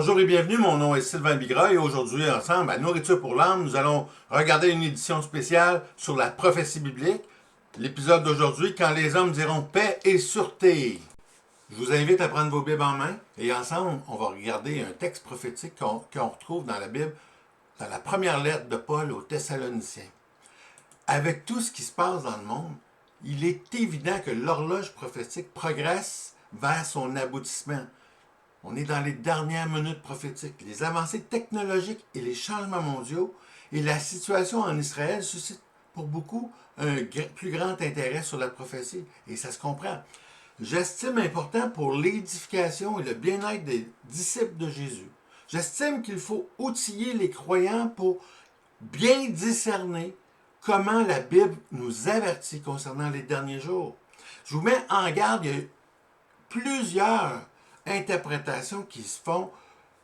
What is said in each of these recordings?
Bonjour et bienvenue, mon nom est Sylvain Bigra et aujourd'hui, ensemble, à Nourriture pour l'âme, nous allons regarder une édition spéciale sur la prophétie biblique. L'épisode d'aujourd'hui, quand les hommes diront paix et sûreté. Je vous invite à prendre vos Bibles en main et ensemble, on va regarder un texte prophétique qu'on retrouve dans la Bible, dans la première lettre de Paul aux Thessaloniciens. Avec tout ce qui se passe dans le monde, il est évident que l'horloge prophétique progresse vers son aboutissement. On est dans les dernières minutes prophétiques. Les avancées technologiques et les changements mondiaux et la situation en Israël suscitent pour beaucoup un plus grand intérêt sur la prophétie. Et ça se comprend. J'estime important pour l'édification et le bien-être des disciples de Jésus. J'estime qu'il faut outiller les croyants pour bien discerner comment la Bible nous avertit concernant les derniers jours. Je vous mets en garde, il y a plusieurs interprétations qui se font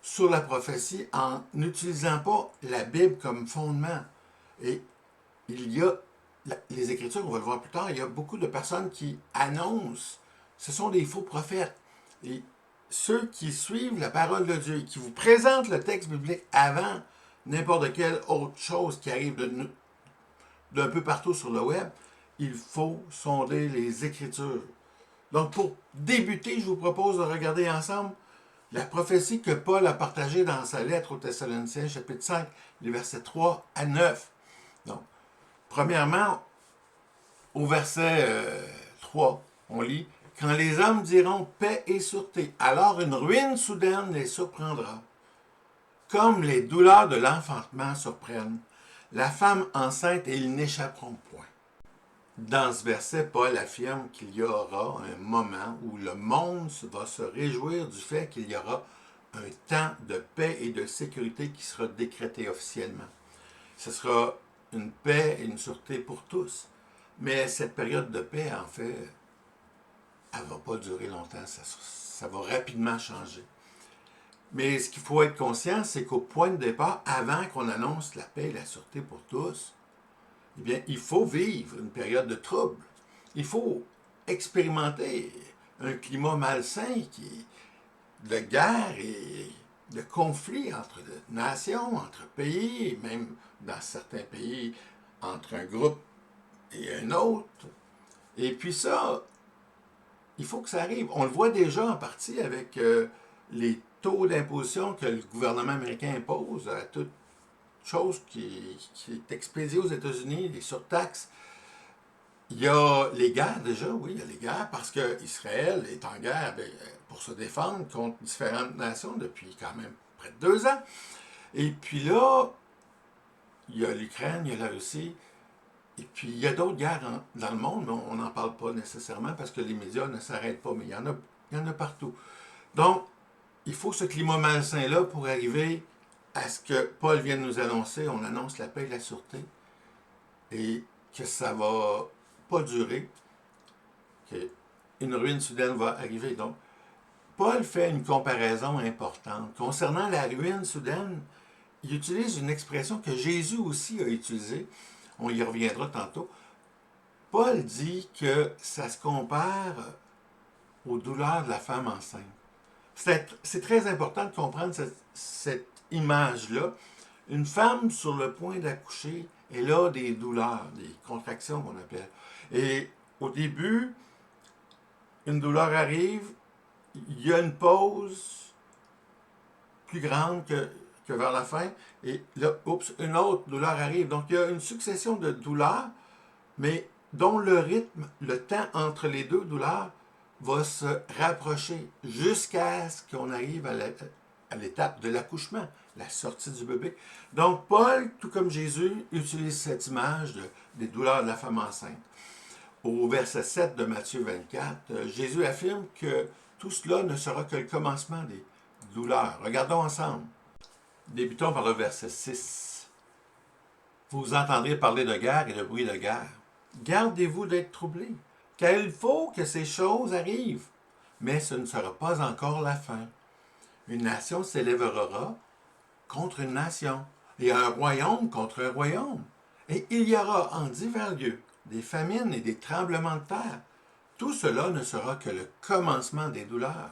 sur la prophétie en n'utilisant pas la Bible comme fondement. Et il y a les Écritures, on va le voir plus tard, il y a beaucoup de personnes qui annoncent, ce sont des faux prophètes. Et ceux qui suivent la parole de Dieu et qui vous présentent le texte biblique avant n'importe quelle autre chose qui arrive d'un peu partout sur le web, il faut sonder les Écritures. Donc, pour débuter, je vous propose de regarder ensemble la prophétie que Paul a partagée dans sa lettre aux Thessaloniciens, chapitre 5, les versets 3 à 9. Donc, premièrement, au verset 3, on lit « Quand les hommes diront paix et sûreté, alors une ruine soudaine les surprendra, comme les douleurs de l'enfantement surprennent la femme enceinte et ils n'échapperont point. » Dans ce verset, Paul affirme qu'il y aura un moment où le monde va se réjouir du fait qu'il y aura un temps de paix et de sécurité qui sera décrété officiellement. Ce sera une paix et une sûreté pour tous. Mais cette période de paix, en fait, elle ne va pas durer longtemps. Ça va rapidement changer. Mais ce qu'il faut être conscient, c'est qu'au point de départ, avant qu'on annonce la paix et la sûreté pour tous, eh bien, il faut vivre une période de trouble. Il faut expérimenter un climat malsain de guerre et de conflit entre nations, entre pays, et même dans certains pays, entre un groupe et un autre. Et puis ça, il faut que ça arrive. On le voit déjà en partie avec les taux d'imposition que le gouvernement américain impose à toute chose qui est expédiée aux États-Unis, les surtaxes. Il y a les guerres déjà, oui, il y a les guerres parce qu'Israël est en guerre pour se défendre contre différentes nations depuis quand même près de 2 ans. Et puis là, il y a l'Ukraine, il y a la Russie, et puis il y a d'autres guerres dans le monde, mais on n'en parle pas nécessairement parce que les médias ne s'arrêtent pas, mais il y en a partout. Donc, il faut ce climat malsain-là pour arriver à ce que Paul vient de nous annoncer. On annonce la paix et la sûreté et que ça ne va pas durer, qu'une ruine soudaine va arriver. Donc, Paul fait une comparaison importante. Concernant la ruine soudaine, il utilise une expression que Jésus aussi a utilisée. On y reviendra tantôt. Paul dit que ça se compare aux douleurs de la femme enceinte. C'est très important de comprendre cette image-là. Une femme sur le point d'accoucher, elle a des douleurs, des contractions qu'on appelle. Et au début, une douleur arrive, il y a une pause plus grande que vers la fin, et là, une autre douleur arrive. Donc, il y a une succession de douleurs, mais dont le rythme, le temps entre les deux douleurs, va se rapprocher jusqu'à ce qu'on arrive à l'étape de l'accouchement, la sortie du bébé. Donc, Paul, tout comme Jésus, utilise cette image des douleurs de la femme enceinte. Au verset 7 de Matthieu 24, Jésus affirme que tout cela ne sera que le commencement des douleurs. Regardons ensemble. Débutons par le verset 6. Vous entendrez parler de guerre et de bruit de guerre. Gardez-vous d'être troublés, car il faut que ces choses arrivent, mais ce ne sera pas encore la fin. Une nation s'élèvera contre une nation, et un royaume contre un royaume. Et il y aura en divers lieux des famines et des tremblements de terre. Tout cela ne sera que le commencement des douleurs.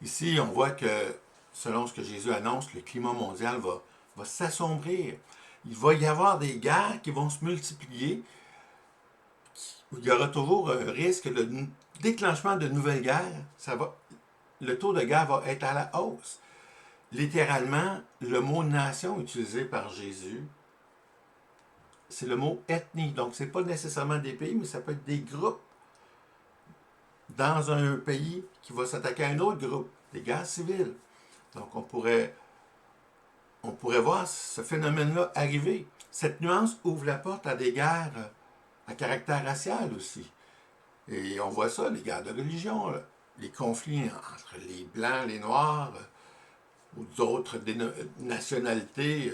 Ici, on voit que, selon ce que Jésus annonce, le climat mondial va s'assombrir. Il va y avoir des guerres qui vont se multiplier. Il y aura toujours un risque de déclenchement de nouvelles guerres. Le taux de guerre va être à la hausse. Littéralement, le mot nation utilisé par Jésus, c'est le mot ethnie. Donc, ce n'est pas nécessairement des pays, mais ça peut être des groupes dans un pays qui va s'attaquer à un autre groupe, des guerres civiles. Donc, on pourrait voir ce phénomène-là arriver. Cette nuance ouvre la porte à des guerres à caractère racial aussi. Et on voit ça, les guerres de religion, là, les conflits entre les Blancs, les Noirs, ou d'autres nationalités,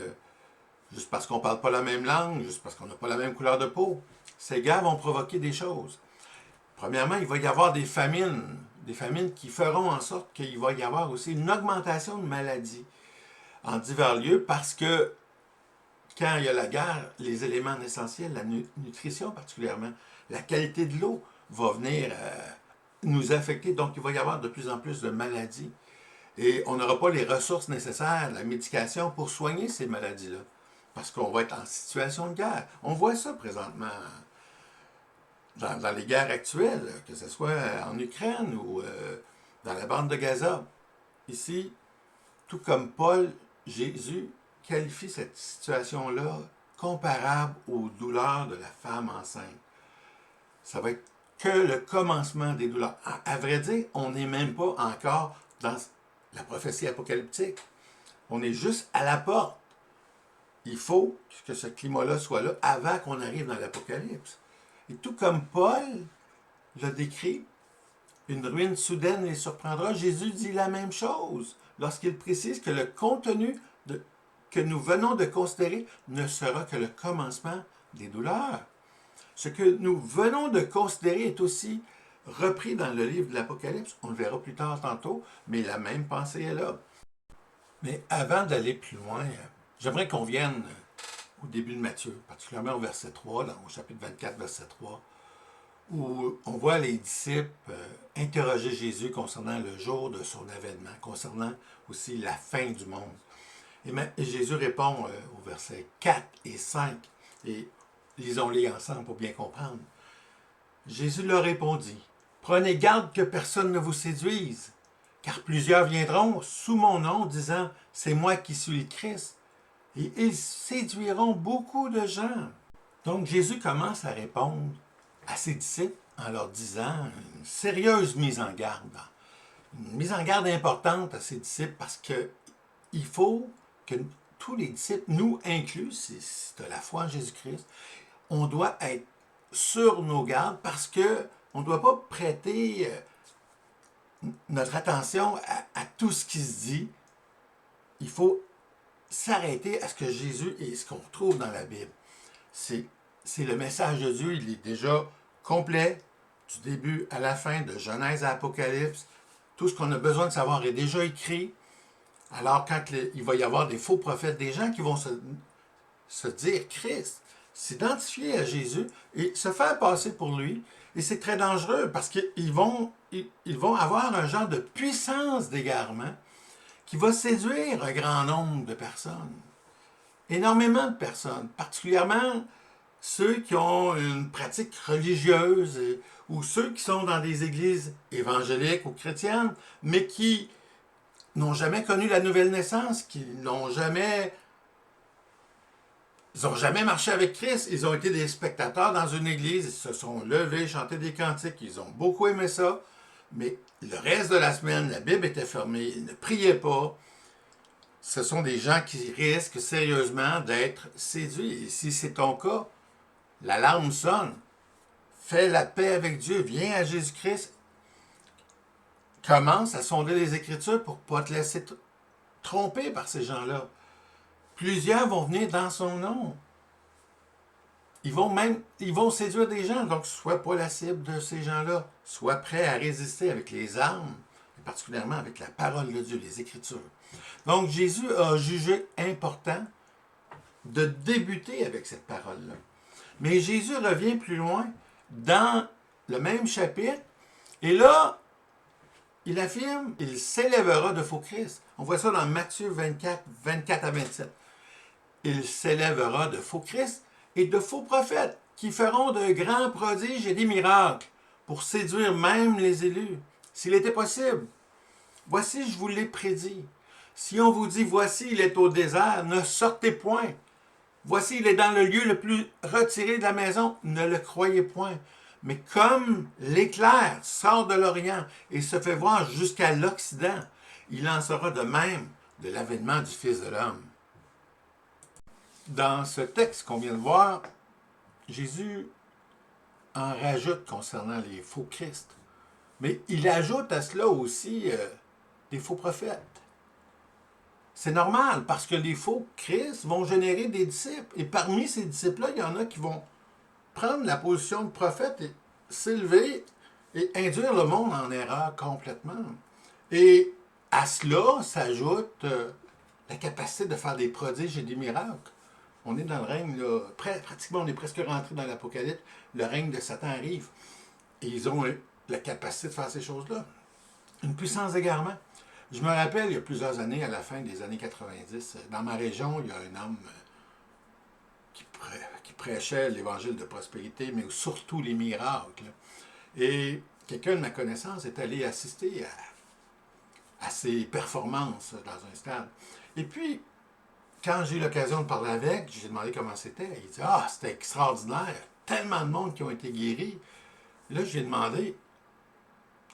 juste parce qu'on ne parle pas la même langue, juste parce qu'on n'a pas la même couleur de peau. Ces guerres vont provoquer des choses. Premièrement, il va y avoir des famines qui feront en sorte qu'il va y avoir aussi une augmentation de maladies en divers lieux parce que quand il y a la guerre, les éléments essentiels, la nutrition particulièrement, la qualité de l'eau va venir nous affecter. Donc, il va y avoir de plus en plus de maladies. Et on n'aura pas les ressources nécessaires, la médication pour soigner ces maladies-là. Parce qu'on va être en situation de guerre. On voit ça présentement dans les guerres actuelles, que ce soit en Ukraine ou dans la bande de Gaza. Ici, tout comme Paul, Jésus qualifie cette situation-là comparable aux douleurs de la femme enceinte. Ça va être que le commencement des douleurs. À vrai dire, on n'est même pas encore dans la prophétie apocalyptique. On est juste à la porte. Il faut que ce climat-là soit là avant qu'on arrive dans l'Apocalypse. Et tout comme Paul l'a décrit, une ruine soudaine les surprendra. Jésus dit la même chose lorsqu'il précise que le contenu que nous venons de considérer ne sera que le commencement des douleurs. Ce que nous venons de considérer est aussi repris dans le livre de l'Apocalypse. On le verra plus tard tantôt, mais la même pensée est là. Mais avant d'aller plus loin, j'aimerais qu'on vienne au début de Matthieu, particulièrement au verset 3, au chapitre 24, verset 3, où on voit les disciples interroger Jésus concernant le jour de son avènement, concernant aussi la fin du monde. Et Jésus répond au verset 4 et 5, et lisons-les ensemble pour bien comprendre. Jésus leur répondit, « Prenez garde que personne ne vous séduise, car plusieurs viendront sous mon nom, disant, « C'est moi qui suis le Christ. » Et ils séduiront beaucoup de gens. Donc Jésus commence à répondre à ses disciples en leur disant une sérieuse mise en garde. Une mise en garde importante à ses disciples parce qu'il faut que tous les disciples, nous inclus, c'est de la foi en Jésus-Christ, on doit être sur nos gardes parce qu'on ne doit pas prêter notre attention à tout ce qui se dit. Il faut s'arrêter à ce que Jésus et ce qu'on trouve dans la Bible. C'est le message de Dieu, il est déjà complet, du début à la fin, de Genèse à Apocalypse. Tout ce qu'on a besoin de savoir est déjà écrit. Alors, quand il va y avoir des faux prophètes, des gens qui vont se dire Christ, s'identifier à Jésus et se faire passer pour lui, et c'est très dangereux parce qu'ils vont avoir un genre de puissance d'égarement qui va séduire un grand nombre de personnes. Énormément de personnes, particulièrement ceux qui ont une pratique religieuse ou ceux qui sont dans des églises évangéliques ou chrétiennes, mais qui n'ont jamais connu la nouvelle naissance, qui n'ont jamais... Ils n'ont jamais marché avec Christ. Ils ont été des spectateurs dans une église. Ils se sont levés, chanté des cantiques. Ils ont beaucoup aimé ça. Mais le reste de la semaine, la Bible était fermée. Ils ne priaient pas. Ce sont des gens qui risquent sérieusement d'être séduits. Et si c'est ton cas, l'alarme sonne. Fais la paix avec Dieu. Viens à Jésus-Christ. Commence à sonder les Écritures pour ne pas te laisser tromper par ces gens-là. Plusieurs vont venir dans son nom. Ils vont séduire des gens, donc sois pas la cible de ces gens-là. Sois prêt à résister avec les armes, et particulièrement avec la parole de Dieu, les Écritures. Donc Jésus a jugé important de débuter avec cette parole-là. Mais Jésus revient plus loin dans le même chapitre, et là, il affirme, il s'élèvera de faux Christ. On voit ça dans Matthieu 24, 24 à 27. Il s'élèvera de faux Christ et de faux prophètes qui feront de grands prodiges et des miracles pour séduire même les élus, s'il était possible. Voici, je vous l'ai prédit. Si on vous dit, voici, il est au désert, ne sortez point. Voici, il est dans le lieu le plus retiré de la maison, ne le croyez point. Mais comme l'éclair sort de l'Orient et se fait voir jusqu'à l'Occident, il en sera de même de l'avènement du Fils de l'homme. Dans ce texte qu'on vient de voir, Jésus en rajoute concernant les faux Christ. Mais il ajoute à cela aussi des faux prophètes. C'est normal parce que les faux Christ vont générer des disciples. Et parmi ces disciples-là, il y en a qui vont prendre la position de prophète et s'élever et induire le monde en erreur complètement. Et à cela s'ajoute la capacité de faire des prodiges et des miracles. On est dans le règne, là, pratiquement on est presque rentré dans l'Apocalypse, le règne de Satan arrive. Et ils ont la capacité de faire ces choses-là. Une puissance d'égarement. Je me rappelle, il y a plusieurs années, à la fin des années 90, dans ma région, il y a un homme qui prêchait l'évangile de prospérité, mais surtout les miracles. Et quelqu'un de ma connaissance est allé assister à ses performances dans un stade. Et puis, quand j'ai eu l'occasion de parler avec, j'ai demandé comment c'était. Il dit, ah, c'était extraordinaire. Tellement de monde qui ont été guéris. Et là, j'ai demandé,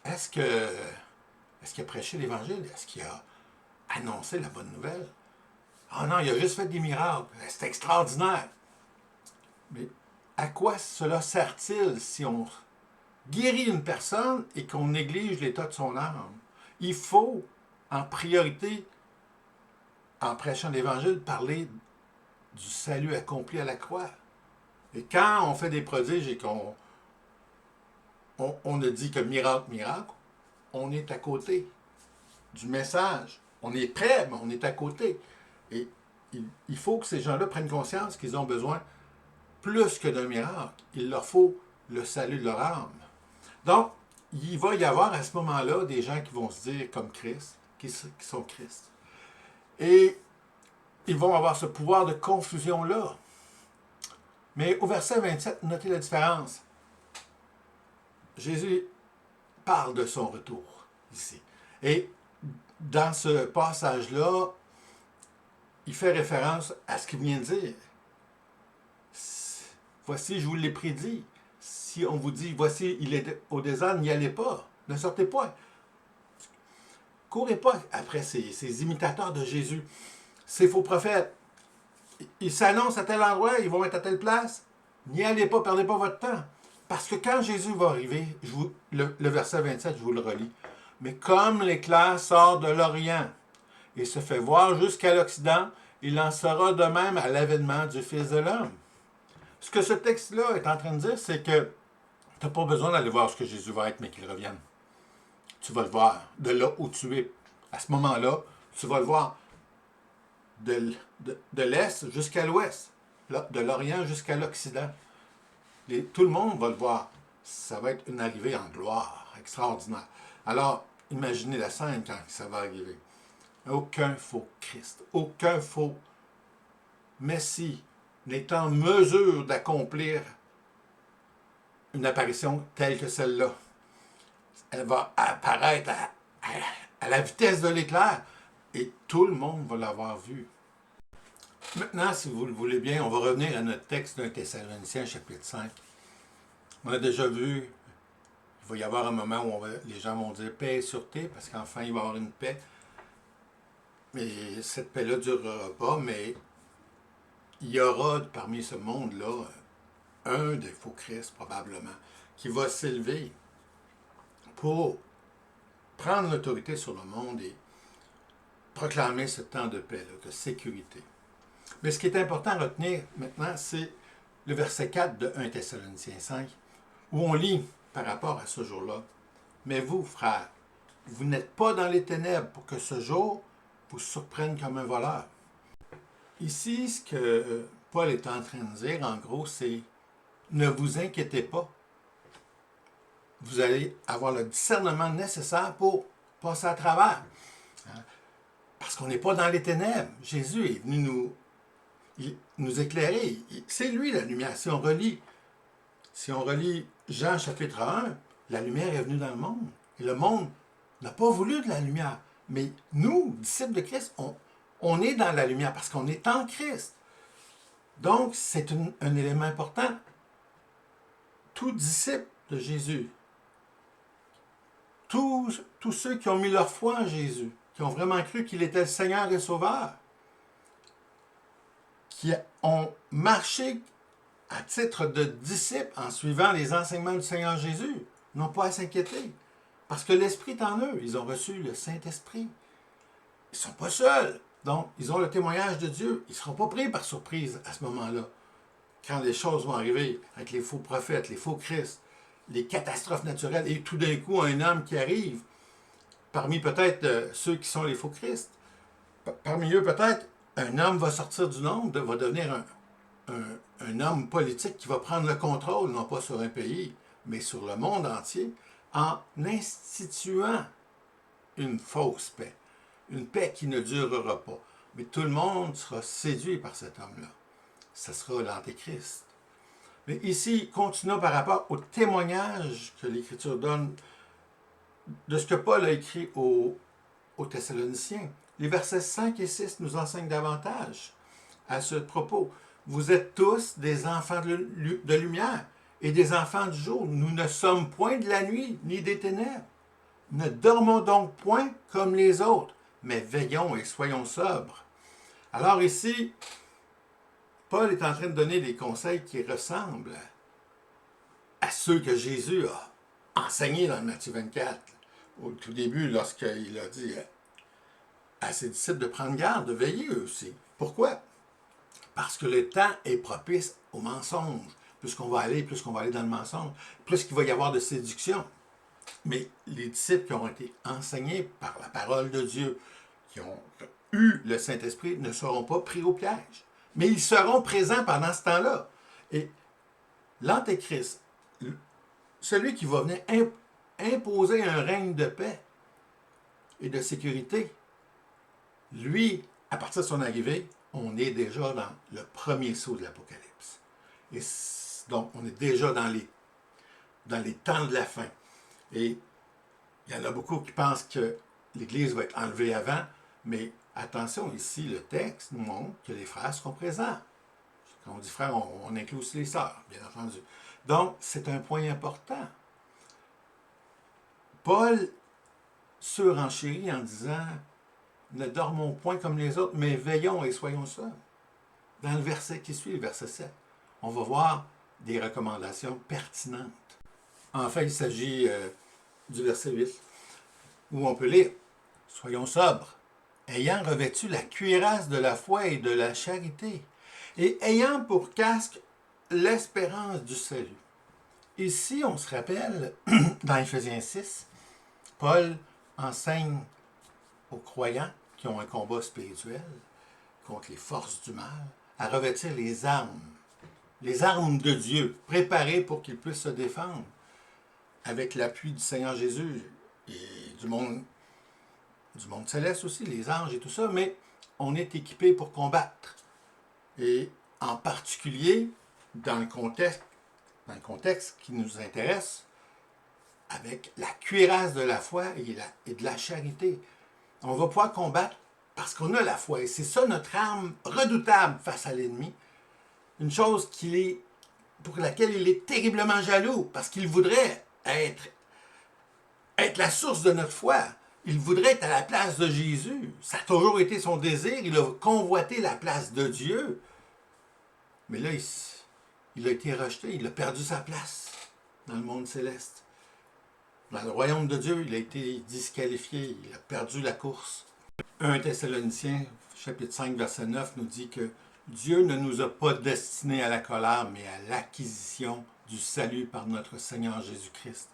est-ce qu'il a prêché l'Évangile? Est-ce qu'il a annoncé la bonne nouvelle? Ah non, il a juste fait des miracles. C'est extraordinaire. Mais à quoi cela sert-il si on guérit une personne et qu'on néglige l'état de son âme? Il faut, en priorité, en prêchant l'Évangile, parler du salut accompli à la croix. Et quand on fait des prodiges et qu'on ne dit que miracle, miracle, on est à côté du message. On est prêt, mais on est à côté. Et il faut que ces gens-là prennent conscience qu'ils ont besoin plus que d'un miracle. Il leur faut le salut de leur âme. Donc, il va y avoir à ce moment-là des gens qui vont se dire comme Christ, qui sont Christ. Et ils vont avoir ce pouvoir de confusion-là. Mais au verset 27, notez la différence. Jésus parle de son retour ici. Et dans ce passage-là, il fait référence à ce qu'il vient de dire. Voici, je vous l'ai prédit. Si on vous dit, voici, il est au désert, n'y allez pas. Ne sortez pas. Courez pas après ces imitateurs de Jésus. Ces faux prophètes. Ils s'annoncent à tel endroit, ils vont être à telle place. N'y allez pas, perdez pas votre temps. Parce que quand Jésus va arriver, le verset 27, je vous le relis. Mais comme l'éclair sort de l'Orient et se fait voir jusqu'à l'Occident, il en sera de même à l'avènement du Fils de l'homme. Ce que ce texte-là est en train de dire, c'est que tu n'as pas besoin d'aller voir ce que Jésus va être, mais qu'il revienne. Tu vas le voir de là où tu es. À ce moment-là, tu vas le voir de l'Est jusqu'à l'Ouest, de l'Orient jusqu'à l'Occident. Tout le monde va le voir. Ça va être une arrivée en gloire extraordinaire. Alors, imaginez la scène quand ça va arriver. Aucun faux Christ, aucun faux Messie n'est en mesure d'accomplir une apparition telle que celle-là. Elle va apparaître à la vitesse de l'éclair et tout le monde va l'avoir vu. Maintenant, si vous le voulez bien, on va revenir à notre texte d'un Thessaloniciens, chapitre 5. On a déjà vu, il va y avoir un moment où les gens vont dire paix et sûreté, parce qu'enfin, il va y avoir une paix. Mais cette paix-là ne durera pas, mais il y aura parmi ce monde-là un des faux Christ, probablement, qui va s'élever pour prendre l'autorité sur le monde et proclamer ce temps de paix, de sécurité. Mais ce qui est important à retenir maintenant, c'est le verset 4 de 1 Thessaloniciens 5, où on lit par rapport à ce jour-là. Mais vous, frères, vous n'êtes pas dans les ténèbres pour que ce jour vous surprenne comme un voleur. Ici, ce que Paul est en train de dire, en gros, c'est ne vous inquiétez pas. Vous allez avoir le discernement nécessaire pour passer à travers. Hein? Parce qu'on n'est pas dans les ténèbres. Jésus est venu nous éclairer. C'est lui la lumière. Si on relit Jean chapitre 1, la lumière est venue dans le monde. Et le monde n'a pas voulu de la lumière. Mais nous, disciples de Christ, on est dans la lumière parce qu'on est en Christ. Donc, c'est un élément important. Tout disciple de Jésus, tous ceux qui ont mis leur foi en Jésus, qui ont vraiment cru qu'il était le Seigneur et Sauveur, qui ont marché à titre de disciples en suivant les enseignements du Seigneur Jésus, n'ont pas à s'inquiéter. Parce que l'Esprit est en eux. Ils ont reçu le Saint-Esprit. Ils ne sont pas seuls. Donc, ils ont le témoignage de Dieu. Ils ne seront pas pris par surprise à ce moment-là. Quand les choses vont arriver avec les faux prophètes, les faux Christ, les catastrophes naturelles, et tout d'un coup, un homme qui arrive, parmi peut-être ceux qui sont les faux Christ, parmi eux peut-être, un homme va sortir du nombre, va devenir un homme politique qui va prendre le contrôle, non pas sur un pays, mais sur le monde entier, en instituant une fausse paix. Une paix qui ne durera pas. Mais tout le monde sera séduit par cet homme-là. Ce sera l'Antéchrist. Mais ici, continuons par rapport au témoignage que l'Écriture donne de ce que Paul a écrit aux Thessaloniciens. Les versets 5 et 6 nous enseignent davantage à ce propos. Vous êtes tous des enfants de lumière et des enfants du jour. Nous ne sommes point de la nuit ni des ténèbres. Ne dormons donc point comme les autres, mais veillons et soyons sobres. Alors ici, Paul est en train de donner des conseils qui ressemblent à ceux que Jésus a enseignés dans Matthieu 24. Au tout début, lorsqu'il a dit à ses disciples de prendre garde, de veiller eux aussi. Pourquoi? Parce que le temps est propice au mensonge. Plus qu'on va aller dans le mensonge, plus qu'il va y avoir de séduction. Mais les disciples qui ont été enseignés par la parole de Dieu, qui ont eu le Saint-Esprit, ne seront pas pris au piège. Mais ils seront présents pendant ce temps-là. Et l'Antéchrist, celui qui va venir imposer un règne de paix et de sécurité, lui, à partir de son arrivée, on est déjà dans le premier sceau de l'Apocalypse. Et donc, on est déjà dans les temps de la fin. Et il y en a beaucoup qui pensent que l'Église va être enlevée avant, mais attention, ici, le texte nous montre que les frères seront présents. Quand on dit frères, on inclut aussi les sœurs, bien entendu. Donc, c'est un point important. Paul surenchérit en disant « Ne dormons point comme les autres, mais veillons et soyons sobres. » Dans le verset qui suit, le verset 7, on va voir des recommandations pertinentes. Enfin, il s'agit du verset 8, où on peut lire « Soyons sobres, ayant revêtu la cuirasse de la foi et de la charité, et ayant pour casque l'espérance du salut. » Ici, on se rappelle, dans Éphésiens 6, Paul enseigne aux croyants qui ont un combat spirituel contre les forces du mal, à revêtir les armes de Dieu, préparées pour qu'ils puissent se défendre avec l'appui du Seigneur Jésus et du monde céleste aussi, les anges et tout ça, mais on est équipé pour combattre. Et en particulier, dans le contexte qui nous intéresse, avec la cuirasse de la foi et de la charité. On va pouvoir combattre parce qu'on a la foi. Et c'est ça notre arme redoutable face à l'ennemi. Une chose pour laquelle il est terriblement jaloux, parce qu'il voudrait être la source de notre foi. Il voudrait être à la place de Jésus. Ça a toujours été son désir. Il a convoité la place de Dieu. Mais là, il a été rejeté. Il a perdu sa place dans le monde céleste. Dans le royaume de Dieu, il a été disqualifié. Il a perdu la course. 1 Thessaloniciens, chapitre 5, verset 9, nous dit que Dieu ne nous a pas destinés à la colère, mais à l'acquisition du salut par notre Seigneur Jésus-Christ.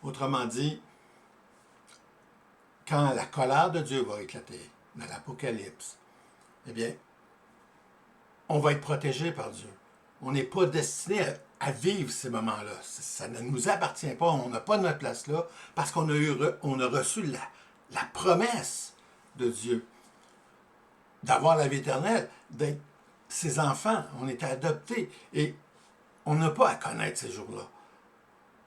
Autrement dit, quand la colère de Dieu va éclater dans l'Apocalypse, eh bien, on va être protégé par Dieu. On n'est pas destiné à vivre ces moments-là. Ça ne nous appartient pas. On n'a pas notre place là parce qu'on a reçu la promesse de Dieu, d'avoir la vie éternelle, d'être ses enfants. On est adoptés et on n'a pas à connaître ces jours-là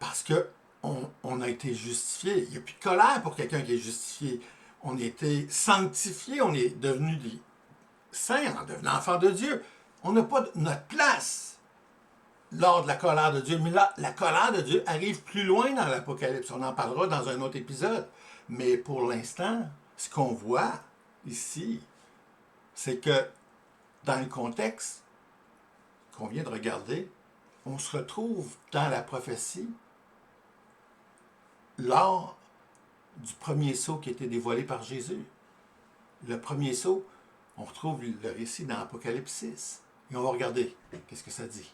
parce que on a été justifié. Il n'y a plus de colère pour quelqu'un qui est justifié. On a été sanctifié, on est devenu des saints en devenant enfants de Dieu. On n'a pas notre place lors de la colère de Dieu. Mais là, la colère de Dieu arrive plus loin dans l'Apocalypse. On en parlera dans un autre épisode. Mais pour l'instant, ce qu'on voit ici, c'est que dans le contexte qu'on vient de regarder, on se retrouve dans la prophétie lors du premier sceau qui a été dévoilé par Jésus. Le premier sceau, on retrouve le récit dans Apocalypse 6. Et on va regarder qu'est-ce que ça dit.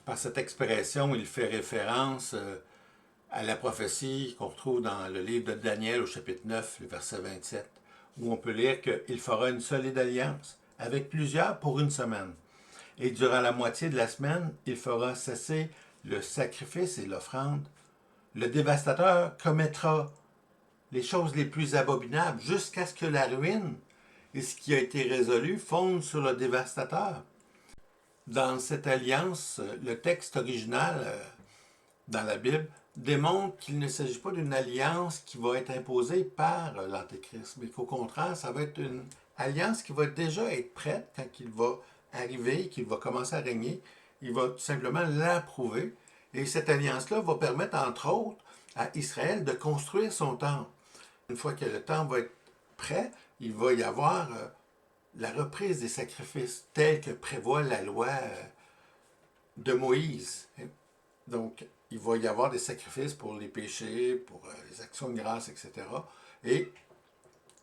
Par cette expression, il fait référence à la prophétie qu'on retrouve dans le livre de Daniel au chapitre 9, le verset 27, où on peut lire qu'il fera une solide alliance avec plusieurs pour une semaine. Et durant la moitié de la semaine, il fera cesser le sacrifice et l'offrande. Le dévastateur commettra les choses les plus abominables jusqu'à ce que la ruine et ce qui a été résolu fondent sur le dévastateur. Dans cette alliance, le texte original dans la Bible démontre qu'il ne s'agit pas d'une alliance qui va être imposée par l'Antéchrist, mais qu'au contraire, ça va être une alliance qui va déjà être prête quand il va arriver, qu'il va commencer à régner. Il va tout simplement l'approuver. Et cette alliance-là va permettre, entre autres, à Israël de construire son temple. Une fois que le temple va être prêt, il va y avoir la reprise des sacrifices tels que prévoit la loi de Moïse. Donc, il va y avoir des sacrifices pour les péchés, pour les actions de grâce, etc. Et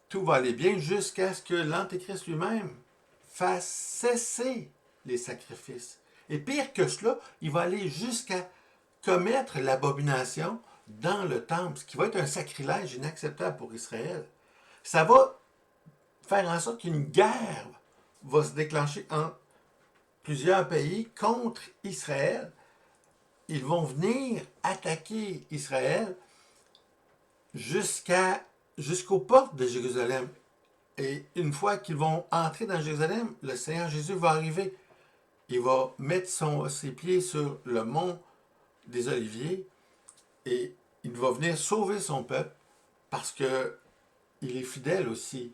tout va aller bien jusqu'à ce que l'Antéchrist lui-même fasse cesser les sacrifices. Et pire que cela, il va aller jusqu'à commettre l'abomination dans le temple, ce qui va être un sacrilège inacceptable pour Israël. Ça va faire en sorte qu'une guerre va se déclencher entre plusieurs pays contre Israël. Ils vont venir attaquer Israël jusqu'aux portes de Jérusalem. Et une fois qu'ils vont entrer dans Jérusalem, le Seigneur Jésus va arriver. Il va mettre ses pieds sur le mont des Oliviers et il va venir sauver son peuple parce que il est fidèle aussi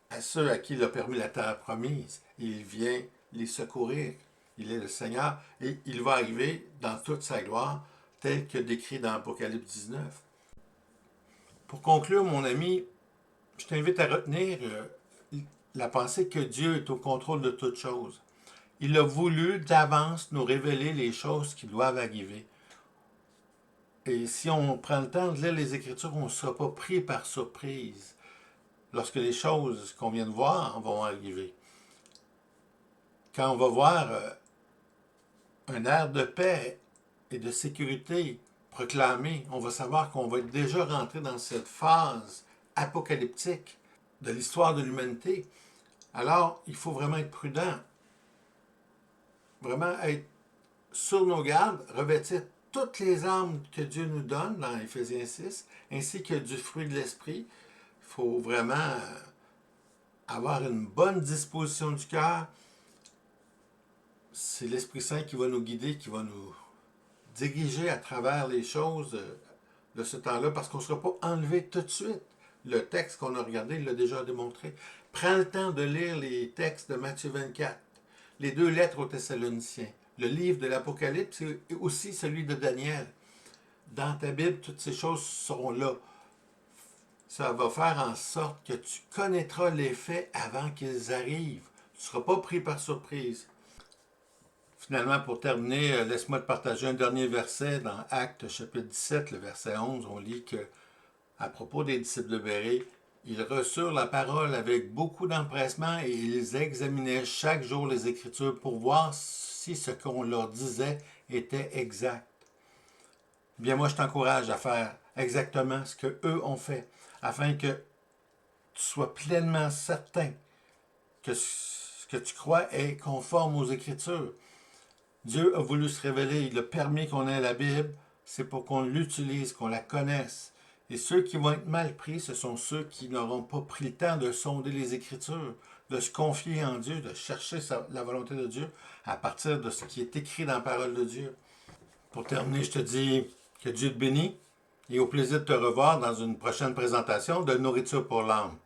à ceux à qui il a permis la terre promise. Il vient les secourir. Il est le Seigneur et il va arriver dans toute sa gloire, tel que décrit dans Apocalypse 19. Pour conclure, mon ami, je t'invite à retenir la pensée que Dieu est au contrôle de toutes choses. Il a voulu d'avance nous révéler les choses qui doivent arriver. Et si on prend le temps de lire les Écritures, on ne sera pas pris par surprise lorsque les choses qu'on vient de voir vont arriver. Quand on va voir un air de paix et de sécurité proclamé, on va savoir qu'on va être déjà rentré dans cette phase apocalyptique de l'histoire de l'humanité. Alors, il faut vraiment être prudent, vraiment être sur nos gardes, revêtir toutes les armes que Dieu nous donne dans Éphésiens 6, ainsi que du fruit de l'esprit. Il faut vraiment avoir une bonne disposition du cœur. C'est l'Esprit Saint qui va nous guider, qui va nous diriger à travers les choses de ce temps-là, parce qu'on ne sera pas enlevé tout de suite. Le texte qu'on a regardé, il l'a déjà démontré. Prends le temps de lire les textes de Matthieu 24, les 2 lettres aux Thessaloniciens, le livre de l'Apocalypse et aussi celui de Daniel. Dans ta Bible, toutes ces choses seront là. Ça va faire en sorte que tu connaîtras les faits avant qu'ils arrivent. Tu ne seras pas pris par surprise. Finalement, pour terminer, laisse-moi te partager un dernier verset dans Actes chapitre 17, le verset 11. On lit que, à propos des disciples de Bérée, ils reçurent la parole avec beaucoup d'empressement et ils examinaient chaque jour les Écritures pour voir si ce qu'on leur disait était exact. Bien, moi, je t'encourage à faire exactement ce qu'eux ont fait, afin que tu sois pleinement certain que ce que tu crois est conforme aux Écritures. Dieu a voulu se révéler, il a permis qu'on ait la Bible, c'est pour qu'on l'utilise, qu'on la connaisse. Et ceux qui vont être mal pris, ce sont ceux qui n'auront pas pris le temps de sonder les Écritures, de se confier en Dieu, de chercher la volonté de Dieu à partir de ce qui est écrit dans la parole de Dieu. Pour terminer, je te dis que Dieu te bénisse et au plaisir de te revoir dans une prochaine présentation de Nourriture pour l'âme.